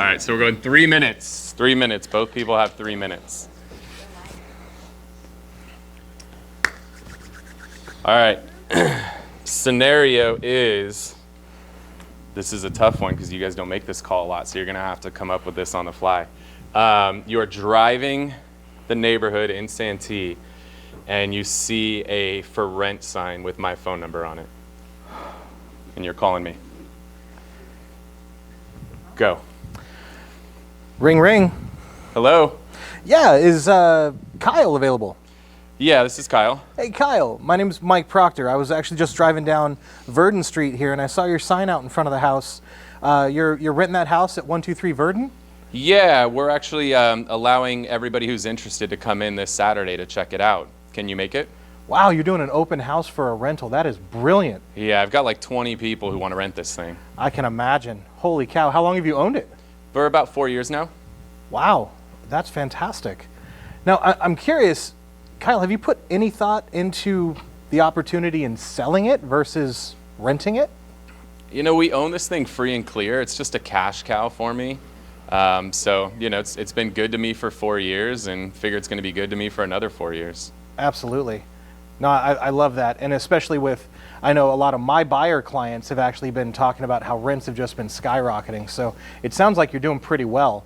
right, so we're going 3 minutes. 3 minutes. Both people have 3 minutes. All right. Scenario is, this is a tough one because you guys don't make this call a lot, so you're going to have to come up with this on the fly. You are driving the neighborhood in Santee, and you see a for rent sign with my phone number on it. And you're calling me. Go. Ring, ring. Hello? Yeah, is Kyle available? Yeah, this is Kyle. Hey, Kyle. My name's Mike Proctor. I was actually just driving down Verdon Street here, and I saw your sign out in front of the house. You're renting that house at 123 Verdon? Yeah, we're actually allowing everybody who's interested to come in this Saturday to check it out. Can you make it? Wow, you're doing an open house for a rental. That is brilliant. Yeah, I've got like 20 people who want to rent this thing. I can imagine. Holy cow. How long have you owned it? For about 4 years now. Wow, that's fantastic. Now, I'm curious, Kyle, have you put any thought into the opportunity in selling it versus renting it? You know, we own this thing free and clear. It's just a cash cow for me. So, you know, it's been good to me for 4 years, and figure it's going to be good to me for another 4 years. Absolutely. No, I love that. And especially with, I know a lot of my buyer clients have actually been talking about how rents have just been skyrocketing. So it sounds like you're doing pretty well.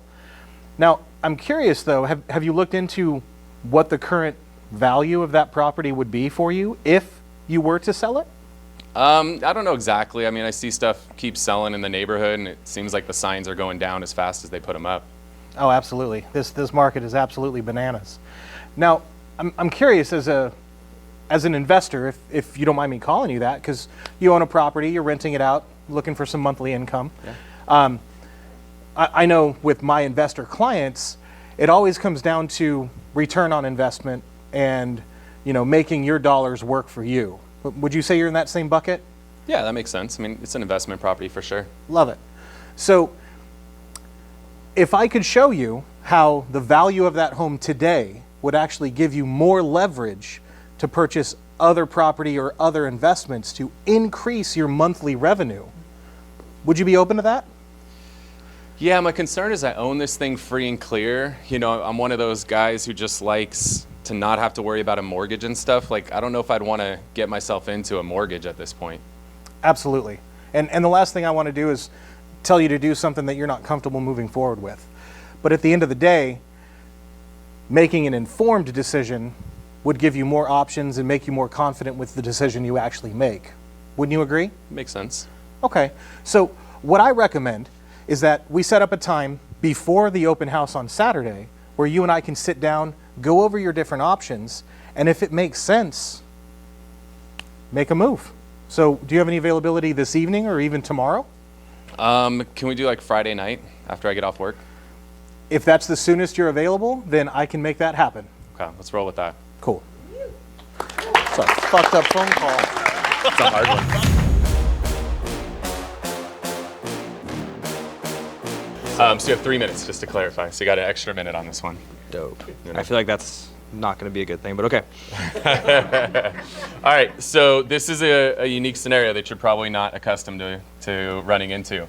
Now, I'm curious though, have you looked into what the current value of that property would be for you if you were to sell it? I don't know exactly. I mean, I see stuff keep selling in the neighborhood, and it seems like the signs are going down as fast as they put them up. Oh, absolutely. This market is absolutely bananas. Now, I'm curious as an investor, if you don't mind me calling you that, because you own a property, you're renting it out, looking for some monthly income. Yeah. I know with my investor clients, it always comes down to return on investment and, you know, making your dollars work for you. Would you say you're in that same bucket? Yeah, that makes sense. I mean, it's an investment property for sure. Love it. So if I could show you how the value of that home today would actually give you more leverage to purchase other property or other investments to increase your monthly revenue, would you be open to that? Yeah, my concern is I own this thing free and clear. You know, I'm one of those guys who just likes to not have to worry about a mortgage and stuff. Like, I don't know if I'd want to get myself into a mortgage at this point. Absolutely. And the last thing I want to do is tell you to do something that you're not comfortable moving forward with. But at the end of the day, making an informed decision would give you more options and make you more confident with the decision you actually make. Wouldn't you agree? Makes sense. Okay. So what I recommend is that we set up a time before the open house on Saturday where you and I can sit down, go over your different options, and if it makes sense, make a move. So do you have any availability this evening or even tomorrow? Can we do like Friday night after I get off work? If that's the soonest you're available, then I can make that happen. Okay, let's roll with that. Cool. It's a fucked up phone call. It's a hard one. So you have 3 minutes, just to clarify. So you got an extra minute on this one. Dope. You know? I feel like that's not going to be a good thing, but okay. All right, so this is a unique scenario that you're probably not accustomed to running into.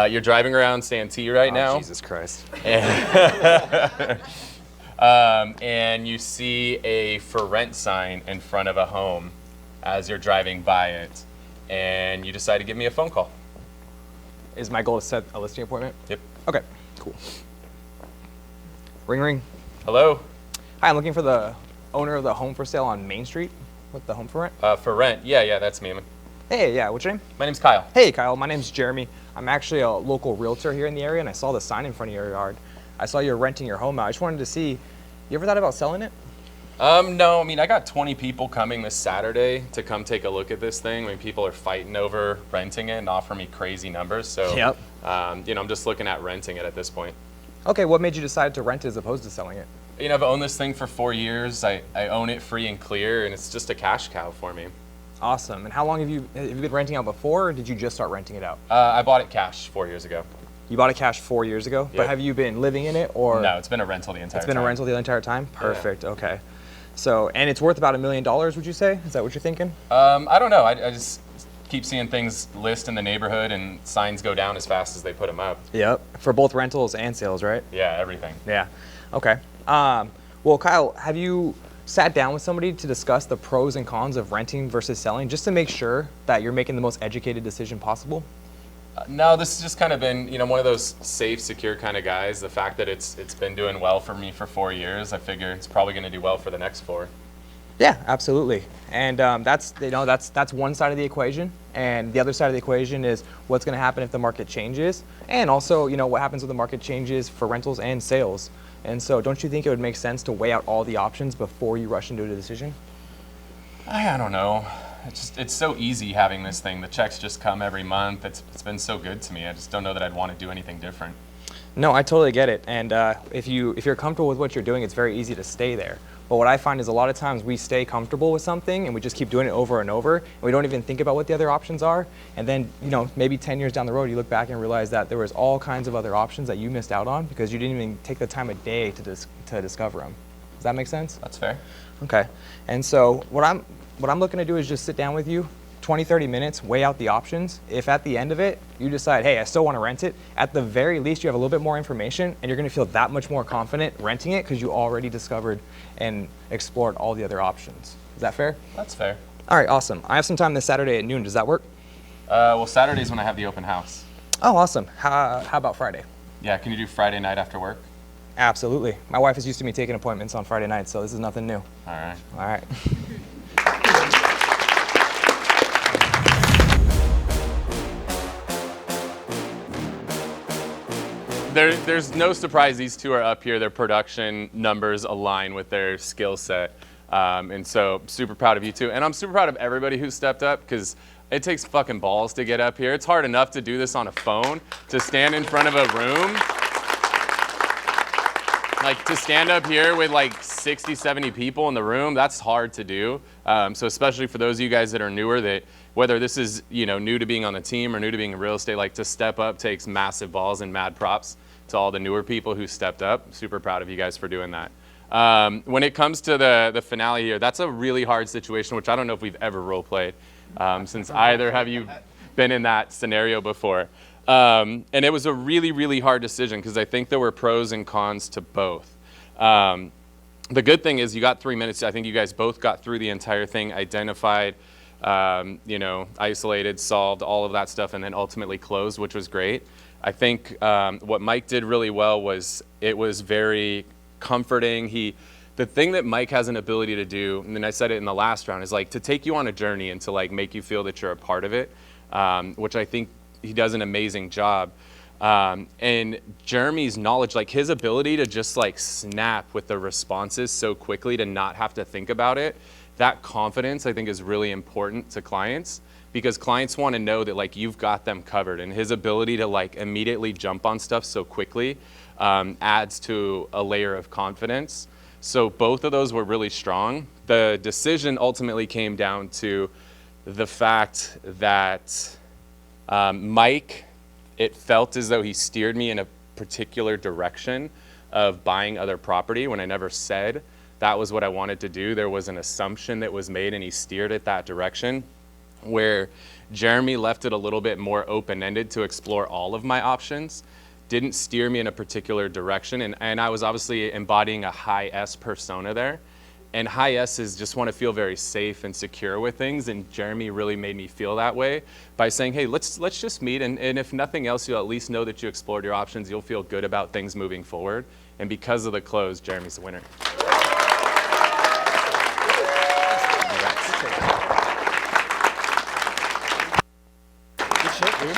You're driving around Santee right now. Jesus Christ. And you see a for rent sign in front of a home as you're driving by it, and you decide to give me a phone call. Is my goal to set a listing appointment? Yep. Okay, cool. Ring, ring. Hello? Hi, I'm looking for the owner of the home for sale on Main Street with the home for rent. For rent? Yeah, that's me. Hey, yeah, what's your name? My name's Kyle. Hey, Kyle, my name's Jeremy. I'm actually a local realtor here in the area, and I saw the sign in front of your yard. I saw you're renting your home out. I just wanted to see, you ever thought about selling it? No, I mean, I got 20 people coming this Saturday to come take a look at this thing. I mean, people are fighting over renting it and offering me crazy numbers. So, yep. You know, I'm just looking at renting it at this point. Okay, what made you decide to rent it as opposed to selling it? You know, I've owned this thing for 4 years. I own it free and clear, and it's just a cash cow for me. Awesome. And how long have you been renting out before, or did you just start renting it out? I bought it cash 4 years ago. You bought it cash 4 years ago? Yep. But have you been living in it, or? No, it's been a rental the entire time. It's been a rental the entire time? Perfect, yeah. Okay. So, and it's worth about $1 million, would you say? Is that what you're thinking? I don't know. I just keep seeing things list in the neighborhood and signs go down as fast as they put them up. Yep. For both rentals and sales, right? Yeah, everything. Yeah. Okay. Well, Kyle, have you sat down with somebody to discuss the pros and cons of renting versus selling, just to make sure that you're making the most educated decision possible? No, this has just kind of been, one of those safe, secure kind of guys. The fact that it's been doing well for me for 4 years, I figure it's probably going to do well for the next 4. Yeah, absolutely. And that's one side of the equation. And the other side of the equation is what's going to happen if the market changes, and also, what happens when the market changes for rentals and sales. And so, don't you think it would make sense to weigh out all the options before you rush into a decision? I don't know. It's so easy having this thing. The checks just come every month. It's been so good to me. I just don't know that I'd want to do anything different. No, I totally get it. And if you're comfortable with what you're doing, it's very easy to stay there. But what I find is a lot of times we stay comfortable with something and we just keep doing it over and over, and we don't even think about what the other options are. And then, maybe 10 years down the road, you look back and realize that there was all kinds of other options that you missed out on because you didn't even take the time of day to discover them. Does that make sense? That's fair. Okay. And so what I'm looking to do is just sit down with you, 20, 30 minutes, weigh out the options. If at the end of it, you decide, hey, I still want to rent it, at the very least, you have a little bit more information and you're going to feel that much more confident renting it because you already discovered and explored all the other options. Is that fair? That's fair. All right, awesome. I have some time this Saturday at noon. Does that work? Well, Saturday's when I have the open house. Oh, awesome. How about Friday? Yeah, can you do Friday night after work? Absolutely. My wife is used to me taking appointments on Friday nights, so this is nothing new. All right. All right. There's no surprise these two are up here. Their production numbers align with their skill set. And so super proud of you two. And I'm super proud of everybody who stepped up because it takes fucking balls to get up here. It's hard enough to do this on a phone, to stand in front of a room. Like to stand up here with like 60, 70 people in the room, that's hard to do. So especially for those of you guys that are newer, that whether this is, new to being on the team or new to being in real estate, like to step up takes massive balls, and mad props to all the newer people who stepped up. Super proud of you guys for doing that. When it comes to the finale here, that's a really hard situation, which I don't know if we've ever role played, since either have you been in that scenario before. And it was a really, really hard decision because I think there were pros and cons to both. The good thing is you got 3 minutes. I think you guys both got through the entire thing, identified, isolated, solved, all of that stuff, and then ultimately closed, which was great. I think what Mike did really well was it was very comforting. The thing that Mike has an ability to do, and then I said it in the last round, is like to take you on a journey and to like make you feel that you're a part of it, which I think he does an amazing job. And Jeremy's knowledge, like his ability to just like snap with the responses so quickly to not have to think about it, that confidence I think is really important to clients because clients want to know that like you've got them covered, and his ability to like immediately jump on stuff so quickly adds to a layer of confidence. So both of those were really strong. The decision ultimately came down to the fact that Mike, it felt as though he steered me in a particular direction of buying other property when I never said that was what I wanted to do. There was an assumption that was made and he steered it that direction, where Jeremy left it a little bit more open-ended to explore all of my options, didn't steer me in a particular direction. And I was obviously embodying a high S persona there. And high S's just want to feel very safe and secure with things, and Jeremy really made me feel that way by saying, hey, let's just meet, and if nothing else, you'll at least know that you explored your options. You'll feel good about things moving forward. And because of the close, Jeremy's the winner. Good shit, dude.